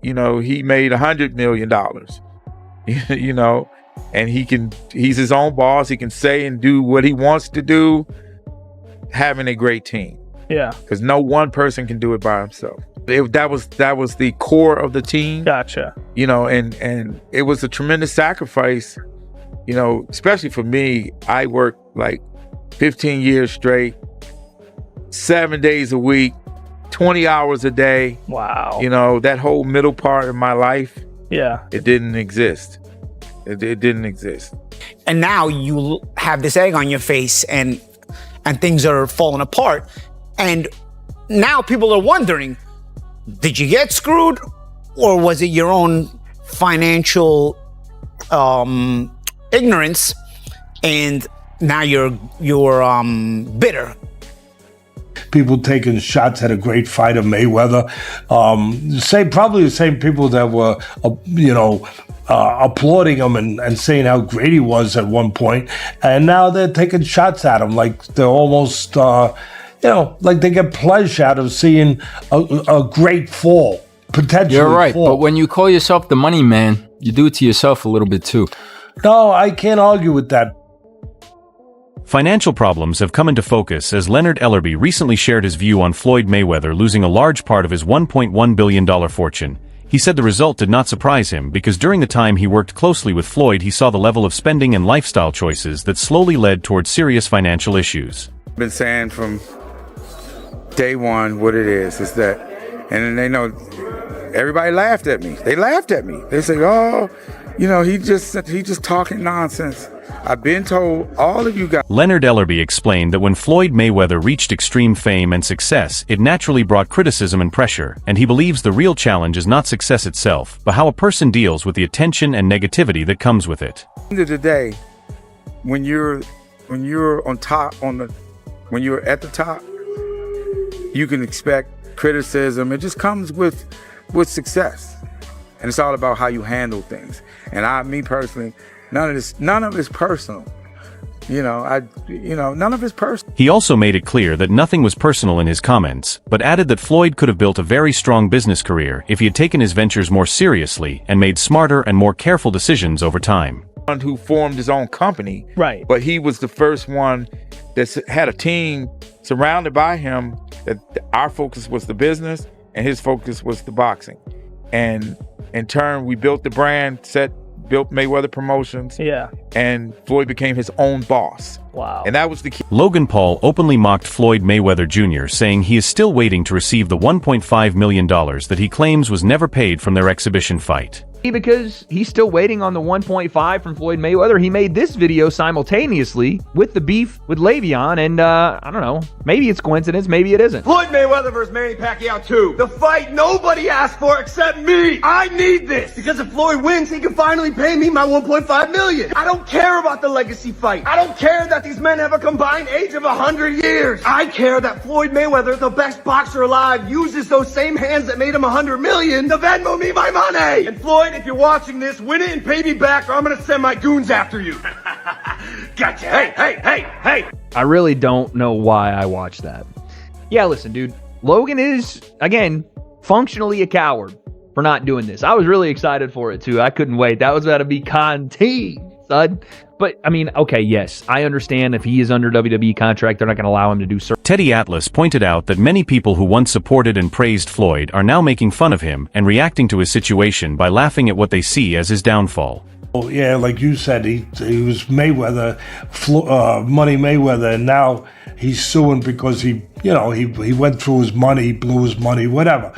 you know, he made $100 million, you know, and he's his own boss. He can say and do what he wants to do, having a great team. Yeah. Because no one person can do it by himself. That was the core of the team. Gotcha. You know, and it was a tremendous sacrifice, you know, especially for me. I worked like 15 years straight, 7 days a week, 20 hours a day. Wow. You know, that whole middle part of my life, yeah, it didn't exist. It didn't exist. And now you have this egg on your face and things are falling apart. And now people are wondering, did you get screwed, or was it your own financial ignorance, and now you're bitter? People taking shots at a great fighter, Mayweather. Probably the same people that were, applauding him and saying how great he was at one point, and now they're taking shots at him like they're almost, like they get pleasure out of seeing a great fall, potentially. You're right, fall. but when you call yourself the money man, you do it to yourself a little bit too. No, I can't argue with that. Financial problems have come into focus as Leonard Ellerbe recently shared his view on Floyd Mayweather losing a large part of his $1.1 billion fortune. He said the result did not surprise him because during the time he worked closely with Floyd, he saw the level of spending and lifestyle choices that slowly led towards serious financial issues. I've been saying from day one what it is that, and they know, everybody laughed at me. They laughed at me. They say, oh, you know, he just talking nonsense. I've been told, all of you guys. Leonard Ellerbe explained that when Floyd Mayweather reached extreme fame and success, it naturally brought criticism and pressure, and he believes the real challenge is not success itself, but how a person deals with the attention and negativity that comes with it. At the end of the day, when you're on top, when you're at the top, you can expect criticism. It just comes with success, and it's all about how you handle things. And me personally, none of it's personal. None of it's personal. He also made it clear that nothing was personal in his comments, but added that Floyd could have built a very strong business career if he had taken his ventures more seriously and made smarter and more careful decisions over time. Who formed his own company, right? But he was the first one that had a team surrounded by him. That our focus was the business, and his focus was the boxing. And in turn, we built the brand, built Mayweather Promotions. Yeah. And Floyd became his own boss. Wow. And that was the key. Logan Paul openly mocked Floyd Mayweather Jr., saying he is still waiting to receive the $1.5 million that he claims was never paid from their exhibition fight. Because he's still waiting on the 1.5 from Floyd Mayweather. He made this video simultaneously with the beef with Le'Veon, and I don't know, maybe it's coincidence, maybe it isn't. Floyd Mayweather versus Manny Pacquiao 2. The fight nobody asked for except me. I need this because if Floyd wins, he can finally pay me my 1.5 million. I don't care about the legacy fight. I don't care that these men have a combined age of 100 years. I care that Floyd Mayweather, the best boxer alive, uses those same hands that made him 100 million to Venmo me my money. And Floyd, if you're watching this, win it and pay me back or I'm gonna send my goons after you. Gotcha. Hey. I really don't know why I watched that. Yeah, listen, dude. Logan is, again, functionally a coward for not doing this. I was really excited for it, too. I couldn't wait. That was about to be content, son. But, I mean, okay, yes, I understand if he is under WWE contract, they're not going to allow him to do certain... Teddy Atlas pointed out that many people who once supported and praised Floyd are now making fun of him and reacting to his situation by laughing at what they see as his downfall. Well, yeah, like you said, he was Mayweather, Money Mayweather, and now he's suing because he went through his money, he blew his money, whatever.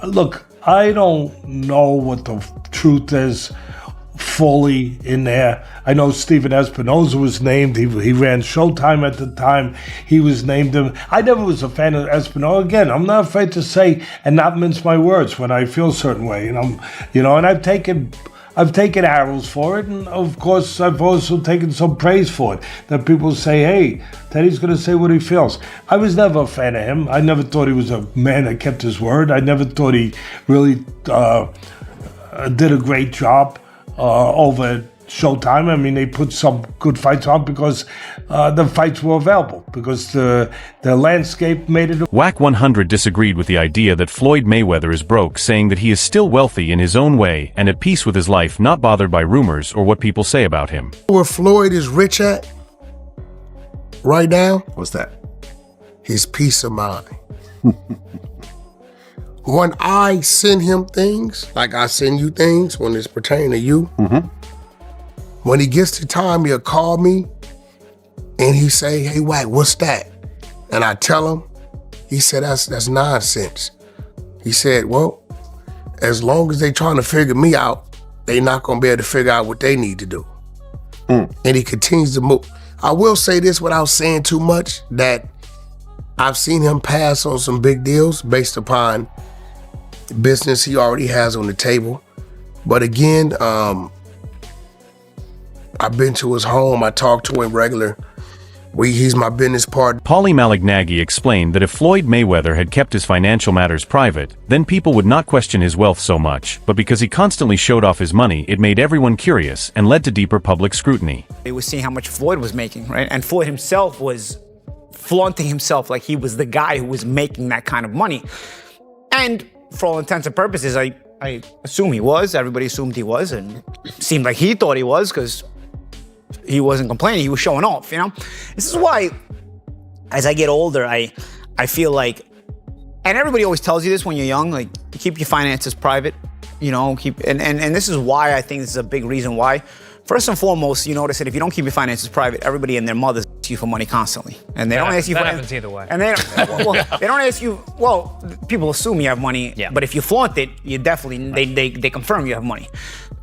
Look, I don't know what the truth is fully in there. I know Steven Espinoza was named. He ran Showtime at the time. He was named him. I never was a fan of Espinoza. Again, I'm not afraid to say and not mince my words when I feel a certain way. And I've taken arrows for it, and of course I've also taken some praise for it. That people say, hey, Teddy's going to say what he feels. I was never a fan of him. I never thought he was a man that kept his word. I never thought he really did a great job over at Showtime. I mean, they put some good fights on because the fights were available, because the landscape made it. Whack 100 disagreed with the idea that Floyd Mayweather is broke, saying that he is still wealthy in his own way and at peace with his life, not bothered by rumors or what people say about him. Where Floyd is rich at right now? What's that? His peace of mind. When I send him things, like I send you things when it's pertaining to you, when he gets the time, he'll call me and he say, hey, Wack, what's that? And I tell him, he said, that's nonsense. He said, well, as long as they trying to figure me out, they not gonna be able to figure out what they need to do. And he continues to move. I will say this without saying too much, that I've seen him pass on some big deals based upon business he already has on the table. But again, I've been to his home. I talk to him regular. He's my business partner. Paulie Malignaggi explained that if Floyd Mayweather had kept his financial matters private, then people would not question his wealth so much, but because he constantly showed off his money, it made everyone curious and led to deeper public scrutiny. They was seeing how much Floyd was making, right? And Floyd himself was flaunting himself like he was the guy who was making that kind of money. And for all intents and purposes, I assume he was. Everybody assumed he was, and it seemed like he thought he was, because he wasn't complaining. He was showing off, you know? This is why, as I get older, I feel like, and everybody always tells you this when you're young, like, keep your finances private, you know, and this is why I think this is a big reason why. First and foremost, you notice that if you don't keep your finances private, everybody and their mothers ask you for money constantly, and they don't ask you for. That happens either way. And they don't ask you. Well, people assume you have money, but if you flaunt it, you definitely they confirm you have money.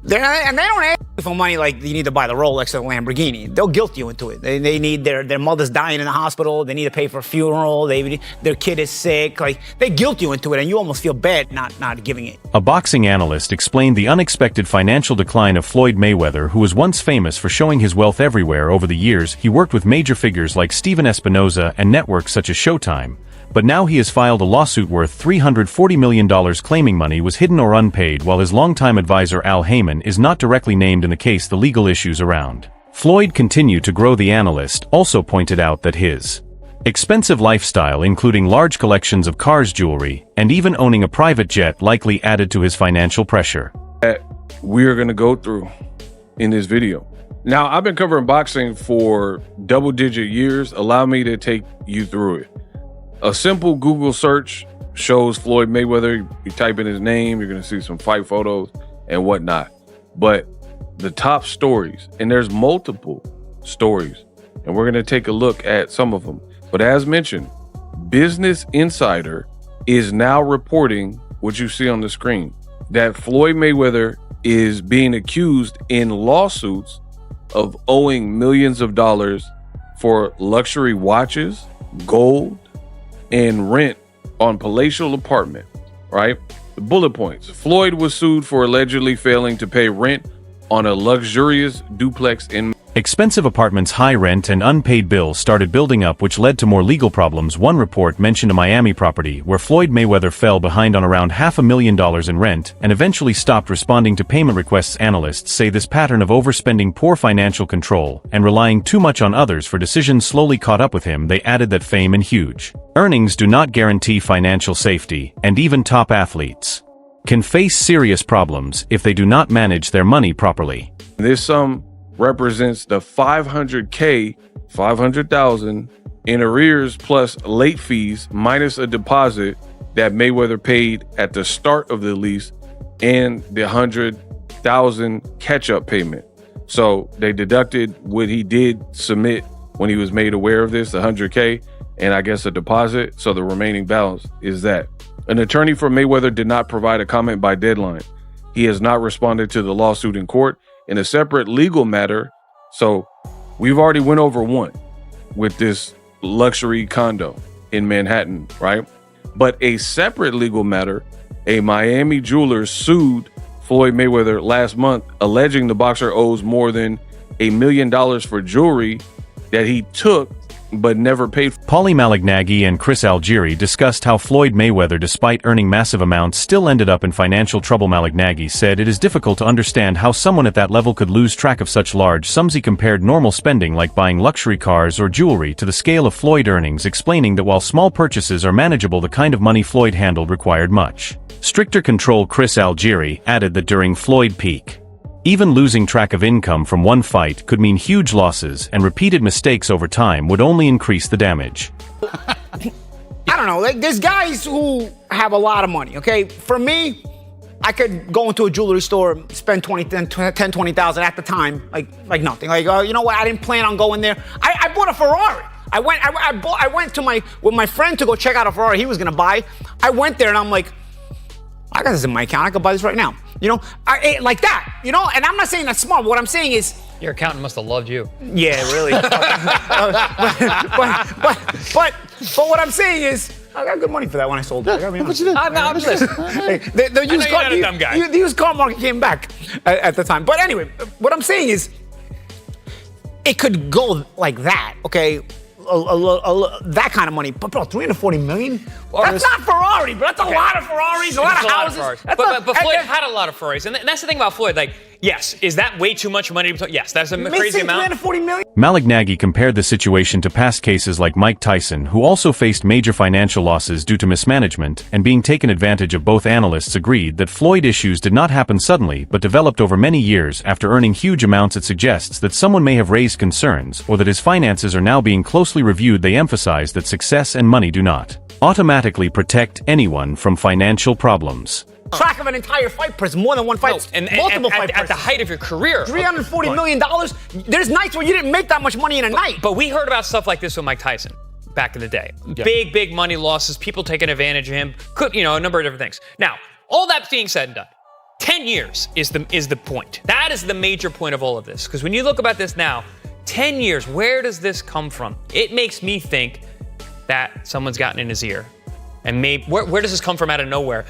And they don't ask you for money like you need to buy the Rolex or the Lamborghini. They'll guilt you into it. They need their mother's dying in the hospital. They need to pay for a funeral. Their kid is sick. Like, they guilt you into it, and you almost feel bad not giving it. A boxing analyst explained the unexpected financial decline of Floyd Mayweather, who was once famous for showing his wealth everywhere. Over the years, he worked with major figures like Steven Espinoza and networks such as Showtime. But now he has filed a lawsuit worth $340 million claiming money was hidden or unpaid, while his longtime advisor Al Haymon is not directly named in the case. The legal issues around Floyd continue to grow. The analyst also pointed out that his expensive lifestyle, including large collections of cars, jewelry, and even owning a private jet, likely added to his financial pressure. We're going to go through in this video. Now, I've been covering boxing for double-digit years. Allow me to take you through it. A simple Google search shows Floyd Mayweather. You type in his name, you're going to see some fight photos and whatnot. But the top stories, and there's multiple stories, and we're going to take a look at some of them. But as mentioned, Business Insider is now reporting what you see on the screen, that Floyd Mayweather is being accused in lawsuits of owing millions of dollars for luxury watches, gold, and rent on palatial apartment, right? The bullet points. Floyd was sued for allegedly failing to pay rent on a luxurious duplex in expensive apartments. High rent and unpaid bills started building up, which led to more legal problems. One report mentioned a Miami property where Floyd Mayweather fell behind on around $500,000 in rent and eventually stopped responding to payment requests. Analysts say this pattern of overspending, poor financial control, and relying too much on others for decisions slowly caught up with him. They added that fame and huge earnings do not guarantee financial safety, and even top athletes can face serious problems if they do not manage their money properly. This sum represents the $500,000 in arrears plus late fees minus a deposit that Mayweather paid at the start of the lease and the $100,000 catch-up payment. So they deducted what he did submit when he was made aware of this, the $100K, and I guess a deposit. So the remaining balance is that. An attorney for Mayweather did not provide a comment by deadline. He has not responded to the lawsuit in court. In a separate legal matter, so we've already went over one with this luxury condo in Manhattan, right? But a separate legal matter, a Miami jeweler sued Floyd Mayweather last month, alleging the boxer owes more than $1 million for jewelry that he took but never paid. Paulie Malignaggi and Chris Algieri discussed how Floyd Mayweather, despite earning massive amounts, still ended up in financial trouble. Malignaggi said it is difficult to understand how someone at that level could lose track of such large sums. He compared normal spending like buying luxury cars or jewelry to the scale of Floyd earnings, explaining that while small purchases are manageable, the kind of money Floyd handled required much stricter control. Chris Algieri added that during Floyd peak, even losing track of income from one fight could mean huge losses, and repeated mistakes over time would only increase the damage. I don't know. Like, there's guys who have a lot of money, okay? For me, I could go into a jewelry store, spend 20,000 at the time, like nothing. Like, you know what? I didn't plan on going there. I bought a Ferrari. I went to with my friend to go check out a Ferrari he was gonna buy. I went there and I'm like, I got this in my account. I could buy this right now. You know, like that. You know, and I'm not saying that's smart. What I'm saying is, your accountant must have loved you. yeah, really. But what I'm saying is, I got good money for that when I sold it. I'm just the used car market came back at the time. But anyway, what I'm saying is, it could go like that, okay? That kind of money, but bro, 340 million? That's not Ferrari, but that's a lot of Ferraris, a lot of houses. But Floyd had a lot of Ferraris, and that's the thing about Floyd. Like, yes, is that way too much money? Yes, that's a crazy amount. 340 million? Malignaggi compared the situation to past cases like Mike Tyson, who also faced major financial losses due to mismanagement and being taken advantage of. Both analysts agreed that Floyd issues did not happen suddenly but developed over many years after earning huge amounts. It suggests that someone may have raised concerns or that his finances are now being closely reviewed. They emphasize that success and money do not automatically protect anyone from financial problems. Track of an entire fight person, more than one fight, multiple fight at the height of your career. $340 million. There's nights where you didn't make that much money in a night. But we heard about stuff like this with Mike Tyson back in the day. Yeah. Big money losses, people taking advantage of him, a number of different things. Now, all that being said and done, 10 years is the point. That is the major point of all of this. Because when you look about this now, 10 years, where does this come from? It makes me think that someone's gotten in his ear. And maybe, where does this come from out of nowhere?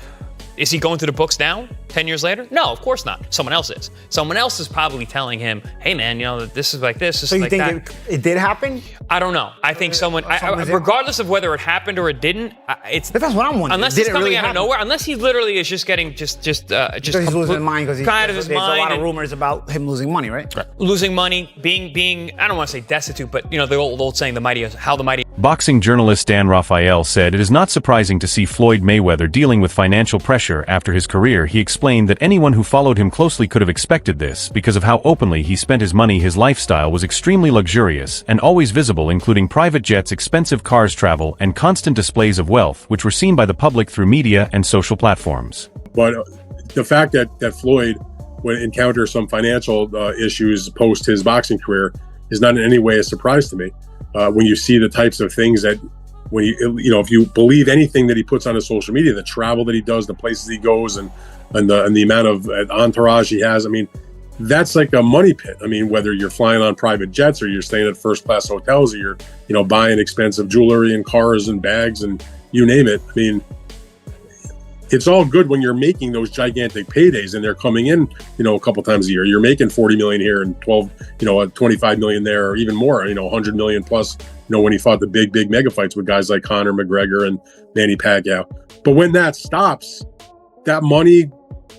Is he going through the books now, 10 years later? No, of course not. Someone else is. Someone else is probably telling him, hey man, this is like this, so you like think that. It did happen? I don't know. I think someone, regardless of whether it happened or it didn't, that's what I'm wondering. Unless it's coming out of nowhere, unless he literally is just getting just he's losing his mind because there's a lot of rumors about him losing money, right? Losing money, being I don't want to say destitute, but the old saying, how the mighty. Boxing journalist Dan Raphael said it is not surprising to see Floyd Mayweather dealing with financial pressure after his career. He explained that anyone who followed him closely could have expected this because of how openly he spent his money. His lifestyle was extremely luxurious and always visible, including private jets, expensive cars, travel, and constant displays of wealth, which were seen by the public through media and social platforms. But the fact that Floyd would encounter some financial issues post his boxing career is not in any way a surprise to me. When you see the types of things that, if you believe anything that he puts on his social media, the travel that he does, the places he goes, and the amount of entourage he has, I mean, that's like a money pit. I mean, whether you're flying on private jets or you're staying at first class hotels or you're, buying expensive jewelry and cars and bags and you name it. I mean, it's all good when you're making those gigantic paydays and they're coming in, a couple times a year. You're making 40 million here and 25 million there, or even more, 100 million plus, when he fought the big mega fights with guys like Conor McGregor and Manny Pacquiao. But when that stops, that money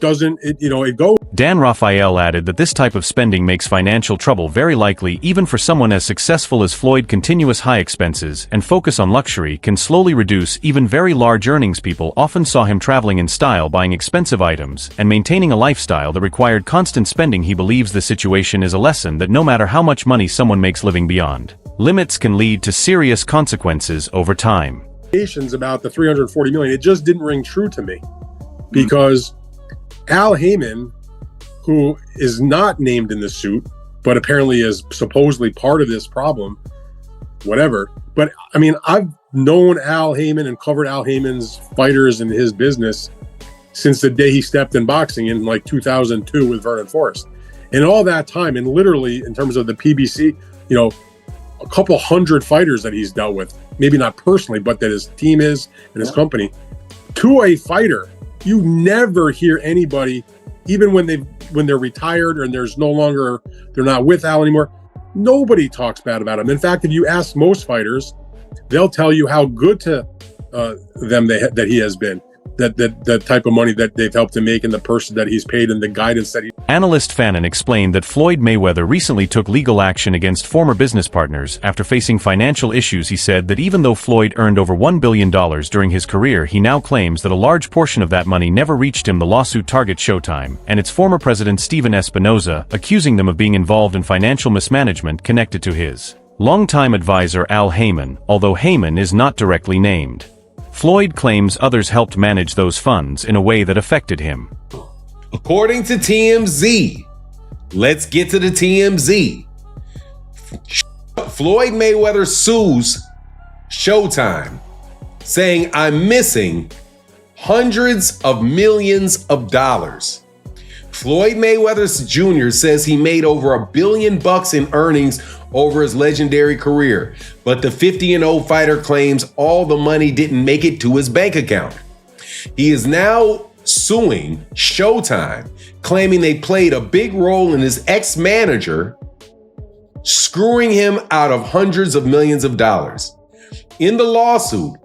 doesn't, it goes. Dan Raphael added that this type of spending makes financial trouble very likely even for someone as successful as Floyd. Continuous high expenses and focus on luxury can slowly reduce even very large earnings. People often saw him traveling in style, buying expensive items, and maintaining a lifestyle that required constant spending. He believes the situation is a lesson that no matter how much money someone makes, living beyond limits can lead to serious consequences over time. About the 340 million, it just didn't ring true to me because Al Haymon, who is not named in the suit, but apparently is supposedly part of this problem, whatever. But I mean, I've known Al Haymon and covered Al Haymon's fighters and his business since the day he stepped in boxing in like 2002 with Vernon Forrest. And all that time, and literally in terms of the PBC, a couple hundred fighters that he's dealt with, maybe not personally, but that his team is and his company. To a fighter, you never hear anybody, even when they're retired and they're not with Al anymore, Nobody talks bad about him. In fact, if you ask most fighters, they'll tell you how good to them that he has been. That type of money that they've helped him make, and the person that he's paid, and the guidance that he... Analyst Fannin explained that Floyd Mayweather recently took legal action against former business partners after facing financial issues. He said that even though Floyd earned over $1 billion during his career, he now claims that a large portion of that money never reached him. The lawsuit targets Showtime and its former president Steven Espinoza, accusing them of being involved in financial mismanagement connected to his longtime advisor Al Haymon, although Haymon is not directly named. Floyd claims others helped manage those funds in a way that affected him. According to TMZ, let's get to the TMZ. Floyd Mayweather sues Showtime, saying, "I'm missing hundreds of millions of dollars." Floyd Mayweather Jr. says he made over $1 billion in earnings over his legendary career, but the 50-0 fighter claims all the money didn't make it to his bank account. He is now suing Showtime, claiming they played a big role in his ex-manager screwing him out of hundreds of millions of dollars. In the lawsuit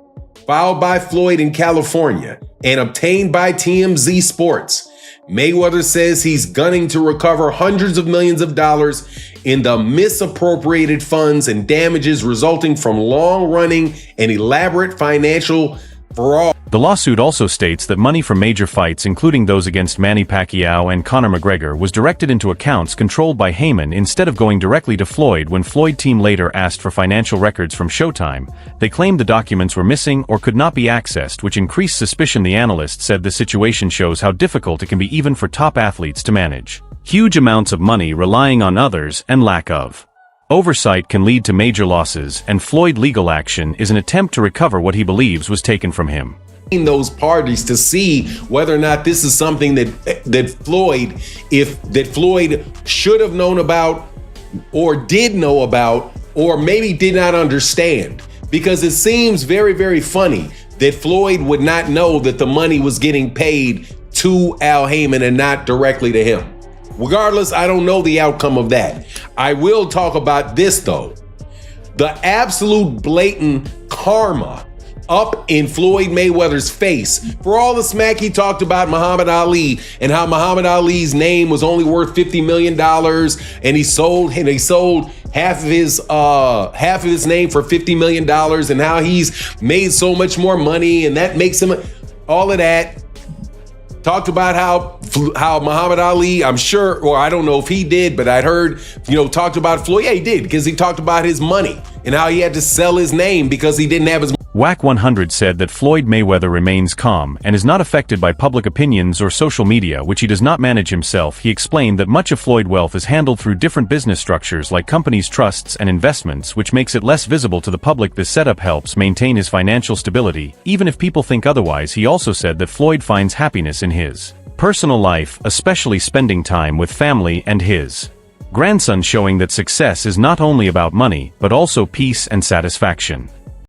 filed by Floyd in California and obtained by TMZ Sports, Mayweather says he's gunning to recover hundreds of millions of dollars in the misappropriated funds and damages resulting from long-running and elaborate financial fraud. The lawsuit also states that money from major fights, including those against Manny Pacquiao and Conor McGregor, was directed into accounts controlled by Haymon instead of going directly to Floyd. When Floyd team later asked for financial records from Showtime, they claimed the documents were missing or could not be accessed, which increased suspicion. The analyst said the situation shows how difficult it can be even for top athletes to manage huge amounts of money relying on others, and lack of oversight can lead to major losses, and Floyd legal action is an attempt to recover what he believes was taken from him. Those parties to see whether or not this is something that Floyd should have known about, or did know about, or maybe did not understand. Because it seems very, very funny that Floyd would not know that the money was getting paid to Al Haymon and not directly to him. Regardless, I don't know the outcome of that. I will talk about this though. The absolute blatant karma up in Floyd Mayweather's face for all the smack he talked about Muhammad Ali, and how Muhammad Ali's name was only worth $50 million, and he sold half of his name for $50 million, and how he's made so much more money, and that makes him all of that. Talked about how Muhammad Ali, I'm sure, or I don't know if he did, but I'd heard, talked about Floyd. Yeah, he did, because he talked about his money and how he had to sell his name because he didn't have his. WAC 100 said that Floyd Mayweather remains calm and is not affected by public opinions or social media, which he does not manage himself. He explained that much of Floyd's wealth is handled through different business structures like companies, trusts, and investments, which makes it less visible to the public. This setup helps maintain his financial stability, even if people think otherwise. He also said that Floyd finds happiness in his personal life, especially spending time with family and his grandson, showing that success is not only about money, but also peace and satisfaction.